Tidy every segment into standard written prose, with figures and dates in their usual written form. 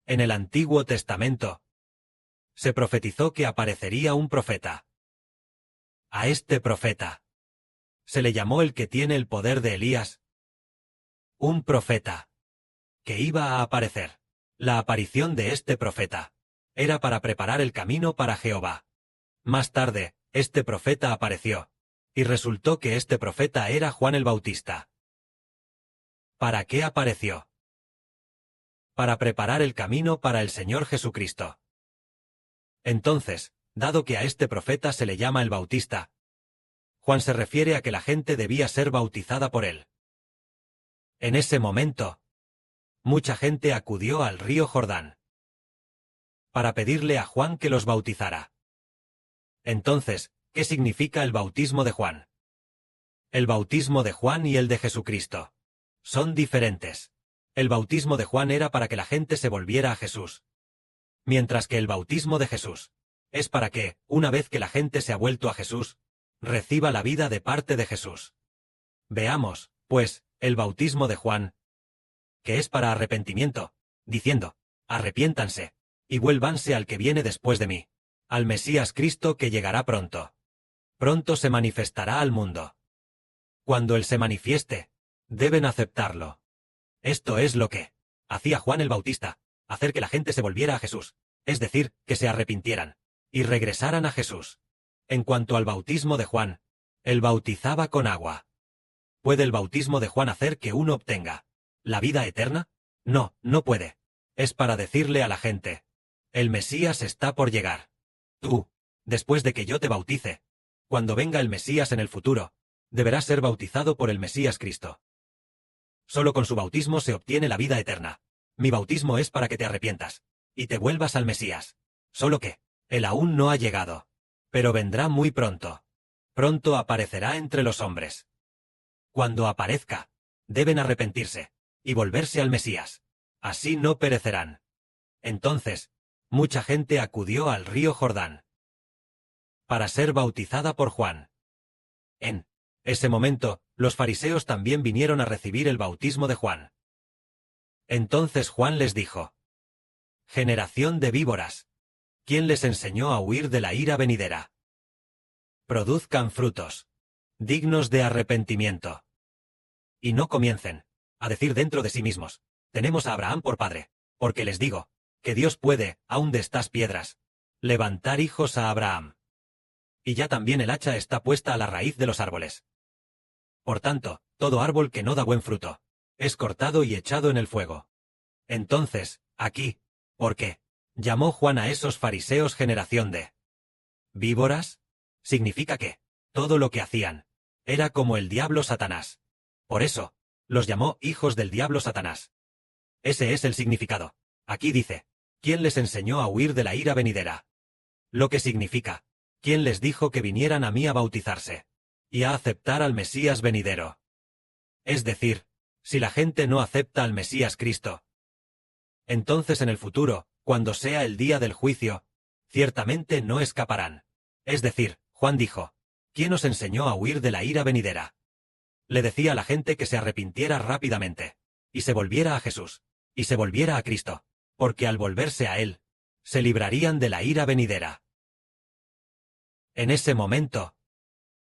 En el Antiguo Testamento se profetizó que aparecería un profeta. A este profeta se le llamó el que tiene el poder de Elías, un profeta que iba a aparecer. La aparición de este profeta era para preparar el camino para Jehová. Más tarde, este profeta apareció, y resultó que este profeta era Juan el Bautista. ¿Para qué apareció? Para preparar el camino para el Señor Jesucristo. Entonces, dado que a este profeta se le llama el Bautista, Juan se refiere a que la gente debía ser bautizada por él. En ese momento, mucha gente acudió al río Jordán para pedirle a Juan que los bautizara. Entonces, ¿qué significa el bautismo de Juan? El bautismo de Juan y el de Jesucristo son diferentes. El bautismo de Juan era para que la gente se volviera a Jesús, mientras que el bautismo de Jesús es para que, una vez que la gente se ha vuelto a Jesús, reciba la vida de parte de Jesús. Veamos, pues, el bautismo de Juan, que es para arrepentimiento, diciendo, arrepiéntanse, y vuélvanse al que viene después de mí, al Mesías Cristo que llegará pronto. Pronto se manifestará al mundo. Cuando Él se manifieste, deben aceptarlo. Esto es lo que hacía Juan el Bautista, hacer que la gente se volviera a Jesús, es decir, que se arrepintieran, y regresaran a Jesús. En cuanto al bautismo de Juan, él bautizaba con agua. ¿Puede el bautismo de Juan hacer que uno obtenga la vida eterna? No, no puede. Es para decirle a la gente, el Mesías está por llegar. Tú, después de que yo te bautice, cuando venga el Mesías en el futuro, deberás ser bautizado por el Mesías Cristo. Solo con su bautismo se obtiene la vida eterna. Mi bautismo es para que te arrepientas y te vuelvas al Mesías. Solo que él aún no ha llegado, pero vendrá muy pronto. Pronto aparecerá entre los hombres. Cuando aparezca, deben arrepentirse y volverse al Mesías. Así no perecerán. Entonces, mucha gente acudió al río Jordán para ser bautizada por Juan. En ese momento, los fariseos también vinieron a recibir el bautismo de Juan. Entonces Juan les dijo, generación de víboras, ¿quién les enseñó a huir de la ira venidera? Produzcan frutos dignos de arrepentimiento. Y no comiencen a decir dentro de sí mismos, tenemos a Abraham por padre, porque les digo, que Dios puede, aun de estas piedras, levantar hijos a Abraham. Y ya también el hacha está puesta a la raíz de los árboles. Por tanto, todo árbol que no da buen fruto es cortado y echado en el fuego. Entonces, aquí, ¿por qué llamó Juan a esos fariseos generación de víboras? Significa que todo lo que hacían era como el diablo Satanás. Por eso, los llamó hijos del diablo Satanás. Ese es el significado. Aquí dice, ¿quién les enseñó a huir de la ira venidera? Lo que significa, ¿quién les dijo que vinieran a mí a bautizarse y a aceptar al Mesías venidero? Es decir, si la gente no acepta al Mesías Cristo, entonces en el futuro, cuando sea el día del juicio, ciertamente no escaparán. Es decir, Juan dijo, ¿quién os enseñó a huir de la ira venidera? Le decía a la gente que se arrepintiera rápidamente, y se volviera a Jesús, y se volviera a Cristo, porque al volverse a Él, se librarían de la ira venidera. En ese momento,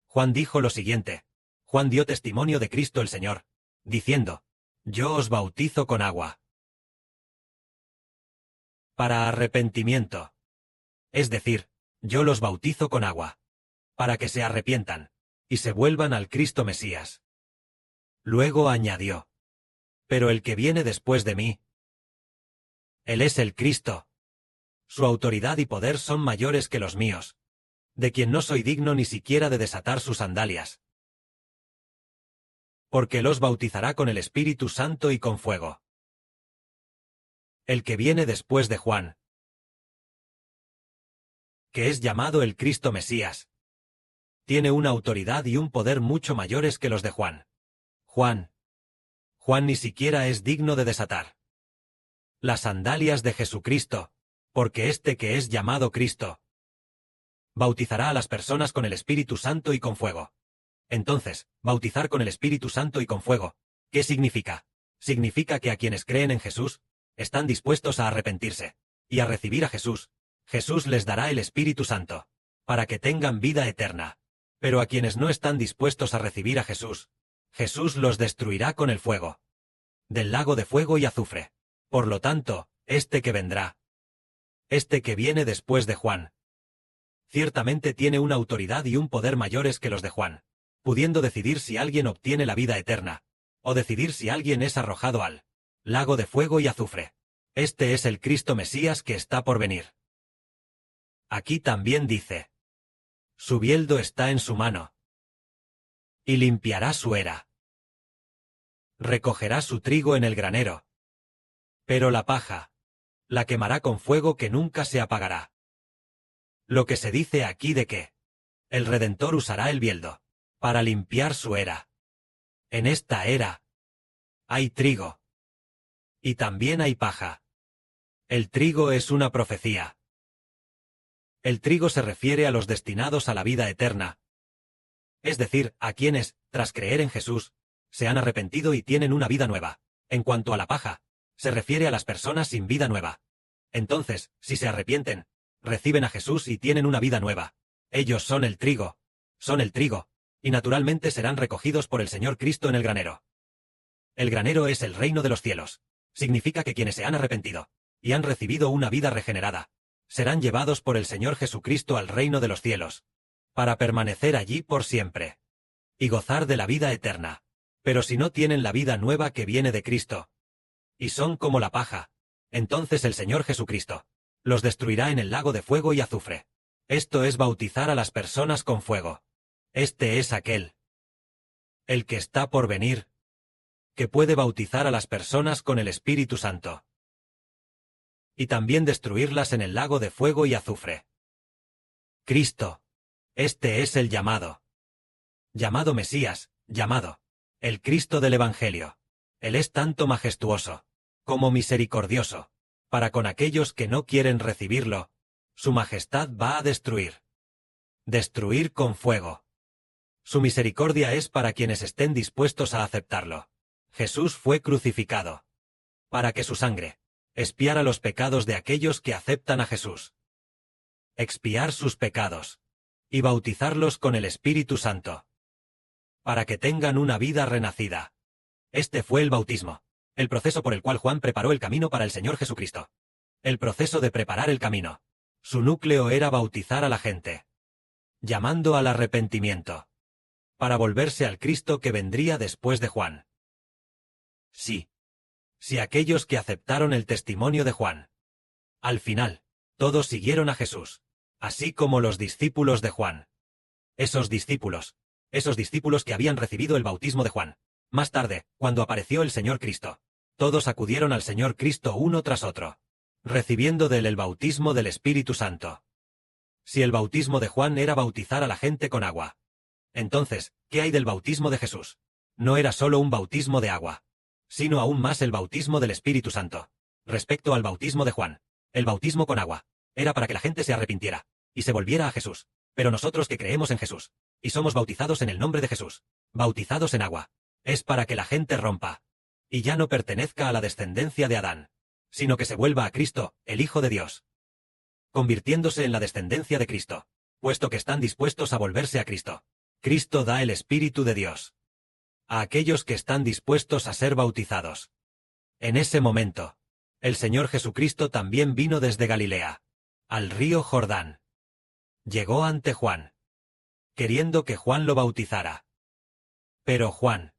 Juan dijo lo siguiente. Juan dio testimonio de Cristo el Señor, diciendo, yo os bautizo con agua para arrepentimiento. Es decir, yo los bautizo con agua, para que se arrepientan, y se vuelvan al Cristo Mesías. Luego añadió, pero el que viene después de mí, Él es el Cristo. Su autoridad y poder son mayores que los míos, de quien no soy digno ni siquiera de desatar sus sandalias. Porque los bautizará con el Espíritu Santo y con fuego. El que viene después de Juan, que es llamado el Cristo Mesías, tiene una autoridad y un poder mucho mayores que los de Juan. Juan ni siquiera es digno de desatar las sandalias de Jesucristo, porque este que es llamado Cristo bautizará a las personas con el Espíritu Santo y con fuego. Entonces, bautizar con el Espíritu Santo y con fuego, ¿qué significa? Significa que a quienes creen en Jesús, están dispuestos a arrepentirse y a recibir a Jesús, Jesús les dará el Espíritu Santo, para que tengan vida eterna. Pero a quienes no están dispuestos a recibir a Jesús, Jesús los destruirá con el fuego del lago de fuego y azufre. Por lo tanto, este que vendrá, este que viene después de Juan, ciertamente tiene una autoridad y un poder mayores que los de Juan, pudiendo decidir si alguien obtiene la vida eterna, o decidir si alguien es arrojado al lago de fuego y azufre. Este es el Cristo Mesías que está por venir. Aquí también dice: su bieldo está en su mano, y limpiará su era. Recogerá su trigo en el granero, pero la paja la quemará con fuego que nunca se apagará. Lo que se dice aquí de que el Redentor usará el bieldo para limpiar su era. En esta era hay trigo, y también hay paja. El trigo es una profecía. El trigo se refiere a los destinados a la vida eterna, es decir, a quienes, tras creer en Jesús, se han arrepentido y tienen una vida nueva. En cuanto a la paja, se refiere a las personas sin vida nueva. Entonces, si se arrepienten, reciben a Jesús y tienen una vida nueva. Ellos son el trigo, y naturalmente serán recogidos por el Señor Cristo en el granero. El granero es el reino de los cielos. Significa que quienes se han arrepentido y han recibido una vida regenerada, serán llevados por el Señor Jesucristo al reino de los cielos, para permanecer allí por siempre y gozar de la vida eterna. Pero si no tienen la vida nueva que viene de Cristo, y son como la paja, entonces el Señor Jesucristo los destruirá en el lago de fuego y azufre. Esto es bautizar a las personas con fuego. Este es aquel, el que está por venir, que puede bautizar a las personas con el Espíritu Santo, y también destruirlas en el lago de fuego y azufre. Cristo, este es el llamado Mesías, llamado el Cristo del Evangelio. Él es tanto majestuoso como misericordioso. Para con aquellos que no quieren recibirlo, su majestad va a destruir con fuego. Su misericordia es para quienes estén dispuestos a aceptarlo. Jesús fue crucificado para que su sangre expiara los pecados de aquellos que aceptan a Jesús. Expiar sus pecados y bautizarlos con el Espíritu Santo, para que tengan una vida renacida. Este fue el bautismo, el proceso por el cual Juan preparó el camino para el Señor Jesucristo. El proceso de preparar el camino. Su núcleo era bautizar a la gente, llamando al arrepentimiento, para volverse al Cristo que vendría después de Juan. Sí. Si aquellos que aceptaron el testimonio de Juan, al final, todos siguieron a Jesús, así como los discípulos de Juan. Esos discípulos que habían recibido el bautismo de Juan. Más tarde, cuando apareció el Señor Cristo, todos acudieron al Señor Cristo uno tras otro, recibiendo de él el bautismo del Espíritu Santo. Si el bautismo de Juan era bautizar a la gente con agua, entonces, ¿qué hay del bautismo de Jesús? No era solo un bautismo de agua, sino aún más el bautismo del Espíritu Santo. Respecto al bautismo de Juan, el bautismo con agua era para que la gente se arrepintiera y se volviera a Jesús. Pero nosotros que creemos en Jesús y somos bautizados en el nombre de Jesús, bautizados en agua, es para que la gente rompa y ya no pertenezca a la descendencia de Adán, sino que se vuelva a Cristo, el Hijo de Dios, convirtiéndose en la descendencia de Cristo, puesto que están dispuestos a volverse a Cristo. Cristo da el Espíritu de Dios a aquellos que están dispuestos a ser bautizados. En ese momento, el Señor Jesucristo también vino desde Galilea al río Jordán. Llegó ante Juan, queriendo que Juan lo bautizara. Pero Juan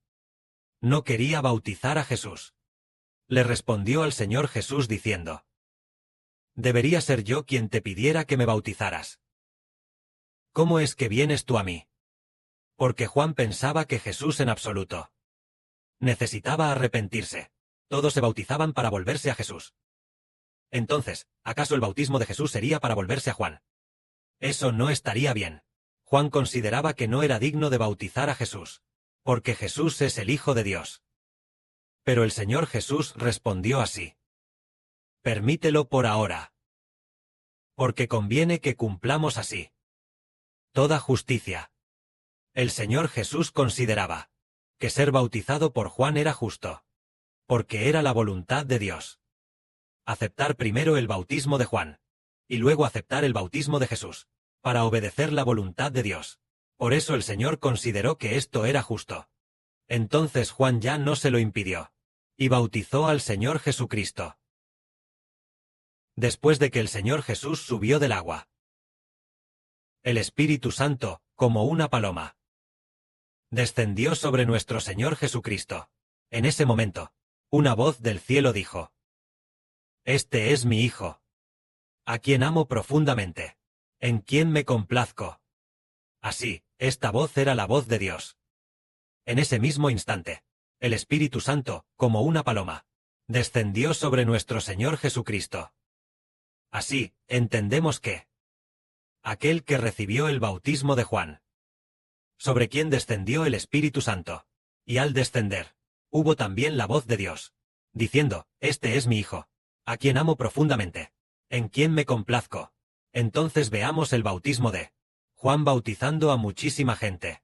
no quería bautizar a Jesús. Le respondió al Señor Jesús diciendo: «Debería ser yo quien te pidiera que me bautizaras. ¿Cómo es que vienes tú a mí?». Porque Juan pensaba que Jesús en absoluto necesitaba arrepentirse. Todos se bautizaban para volverse a Jesús. Entonces, ¿acaso el bautismo de Jesús sería para volverse a Juan? Eso no estaría bien. Juan consideraba que no era digno de bautizar a Jesús, porque Jesús es el Hijo de Dios. Pero el Señor Jesús respondió así: «Permítelo por ahora, porque conviene que cumplamos así toda justicia». El Señor Jesús consideraba que ser bautizado por Juan era justo, porque era la voluntad de Dios. aceptar primero el bautismo de Juan, y luego aceptar el bautismo de Jesús, para obedecer la voluntad de Dios. Por eso el Señor consideró que esto era justo. Entonces Juan ya no se lo impidió, y bautizó al Señor Jesucristo. Después de que el Señor Jesús subió del agua, el Espíritu Santo, como una paloma, descendió sobre nuestro Señor Jesucristo. En ese momento, una voz del cielo dijo: Este es mi Hijo, a quien amo profundamente, en quien me complazco. Así, esta voz era la voz de Dios. En ese mismo instante, el Espíritu Santo, como una paloma, descendió sobre nuestro Señor Jesucristo. Así, entendemos que aquel que recibió el bautismo de Juan, sobre quien descendió el Espíritu Santo, y al descender, hubo también la voz de Dios, diciendo: Este es mi Hijo, a quien amo profundamente, en quien me complazco. Entonces veamos el bautismo de Juan bautizando a muchísima gente.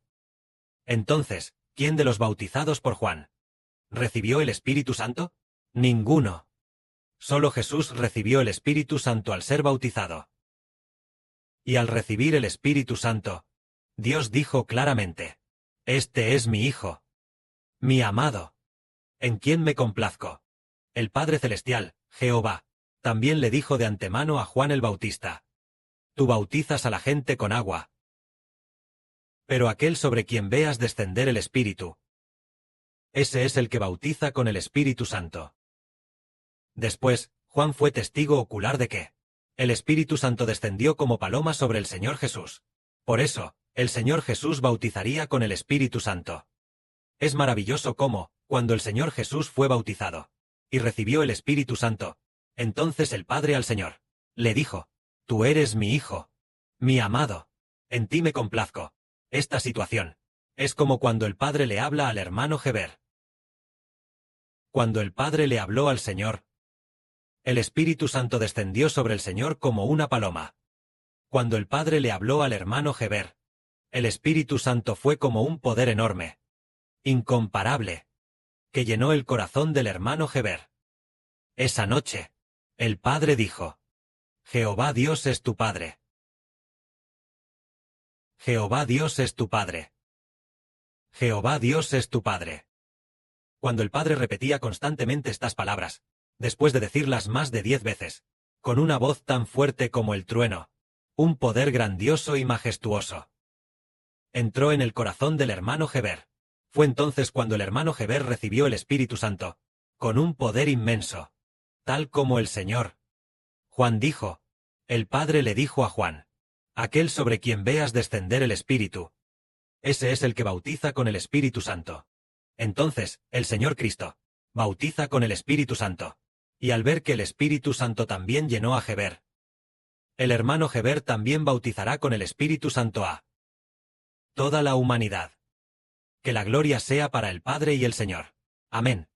Entonces, ¿quién de los bautizados por Juan recibió el Espíritu Santo? Ninguno. Solo Jesús recibió el Espíritu Santo al ser bautizado. Y al recibir el Espíritu Santo, Dios dijo claramente: Este es mi Hijo, mi amado, en quien me complazco. El Padre Celestial, Jehová, también le dijo de antemano a Juan el Bautista: Tú bautizas a la gente con agua, pero aquel sobre quien veas descender el Espíritu, ese es el que bautiza con el Espíritu Santo. Después, Juan fue testigo ocular de que el Espíritu Santo descendió como paloma sobre el Señor Jesús. Por eso, el Señor Jesús bautizaría con el Espíritu Santo. Es maravilloso cómo, cuando el Señor Jesús fue bautizado y recibió el Espíritu Santo, entonces el Padre al Señor le dijo: Tú eres mi Hijo, mi amado, en ti me complazco. Esta situación es como cuando el Padre le habla al hermano Heber. Cuando el Padre le habló al Señor, el Espíritu Santo descendió sobre el Señor como una paloma. Cuando el Padre le habló al hermano Heber, el Espíritu Santo fue como un poder enorme, incomparable, que llenó el corazón del hermano Heber. Esa noche, el Padre dijo: Jehová Dios es tu Padre. Jehová Dios es tu Padre. Jehová Dios es tu Padre. Cuando el Padre repetía constantemente estas palabras, después de decirlas más de 10 veces, con una voz tan fuerte como el trueno, un poder grandioso y majestuoso entró en el corazón del hermano Heber. Fue entonces cuando el hermano Heber recibió el Espíritu Santo, con un poder inmenso, tal como el Señor. Juan dijo: El Padre le dijo a Juan: Aquel sobre quien veas descender el Espíritu, ese es el que bautiza con el Espíritu Santo. Entonces, el Señor Cristo bautiza con el Espíritu Santo. Y al ver que el Espíritu Santo también llenó a Heber, el hermano Heber también bautizará con el Espíritu Santo a toda la humanidad. Que la gloria sea para el Padre y el Señor. Amén.